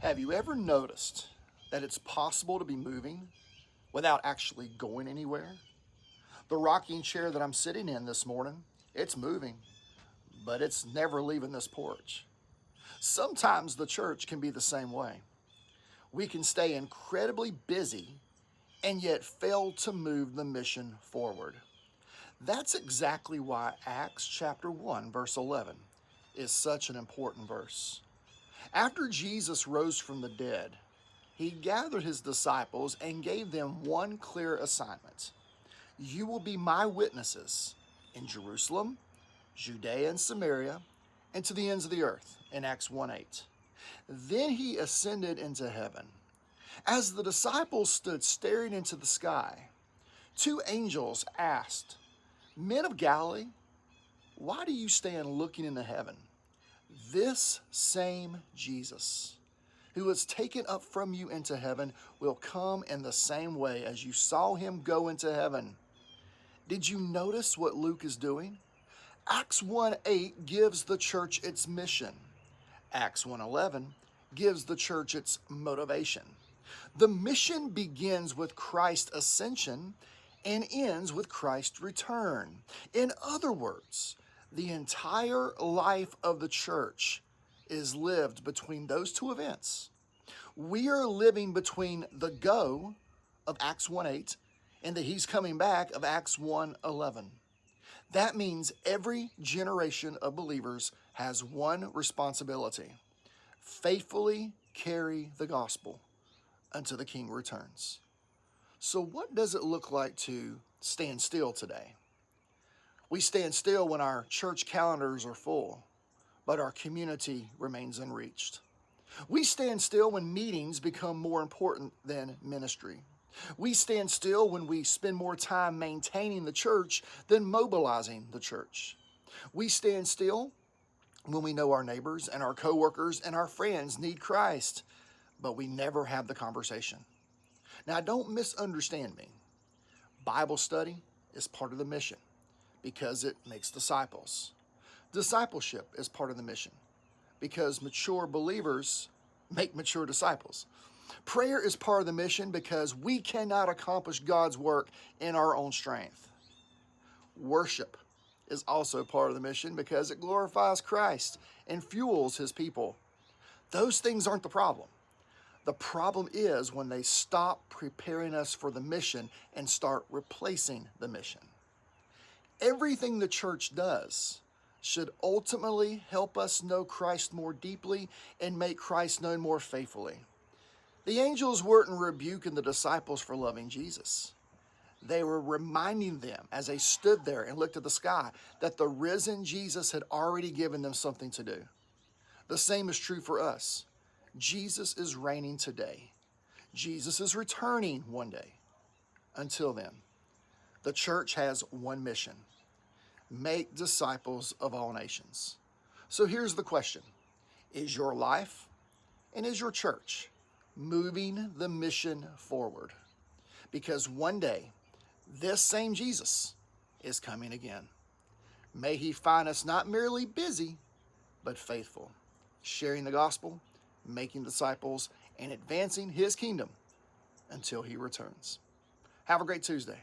Have you ever noticed that it's possible to be moving without actually going anywhere? The rocking chair that I'm sitting in this morning, it's moving, but it's never leaving this porch. Sometimes the church can be the same way. We can stay incredibly busy and yet fail to move the mission forward. That's exactly why Acts chapter 1 verse 11 is such an important verse. After Jesus rose from the dead, he gathered his disciples and gave them one clear assignment. You will be my witnesses in Jerusalem, Judea and Samaria, and to the ends of the earth, in Acts 1:8. Then he ascended into heaven. As the disciples stood staring into the sky, two angels asked, Men of Galilee, why do you stand looking into heaven? This same Jesus, who was taken up from you into heaven, will come in the same way as you saw him go into heaven. Did you notice what Luke is doing? Acts 1:8 gives the church its mission. Acts 1:11 gives the church its motivation. The mission begins with Christ's ascension and ends with Christ's return. In other words, the entire life of the church is lived between those two events. We are living between the go of Acts 1:8 and the he's coming back of Acts 1:11. That means every generation of believers has one responsibility: faithfully carry the gospel until the King returns. So what does it look like to stand still today? We stand still when our church calendars are full, but our community remains unreached. We stand still when meetings become more important than ministry. We stand still when we spend more time maintaining the church than mobilizing the church. We stand still when we know our neighbors and our coworkers and our friends need Christ, but we never have the conversation. Now, don't misunderstand me. Bible study is part of the mission because it makes disciples. Discipleship is part of the mission because mature believers make mature disciples. Prayer is part of the mission because we cannot accomplish God's work in our own strength. Worship is also part of the mission because it glorifies Christ and fuels his people. Those things aren't the problem. The problem is when they stop preparing us for the mission and start replacing the mission. Everything the church does should ultimately help us know Christ more deeply and make Christ known more faithfully. The angels weren't rebuking the disciples for loving Jesus. They were reminding them as they stood there and looked at the sky that the risen Jesus had already given them something to do. The same is true for us. Jesus is reigning today. Jesus is returning one day. Until then, the church has one mission: make disciples of all nations. So here's the question: is your life and is your church moving the mission forward? Because one day, this same Jesus is coming again. May he find us not merely busy, but faithful, sharing the gospel, making disciples, and advancing his kingdom until he returns. Have a great Tuesday.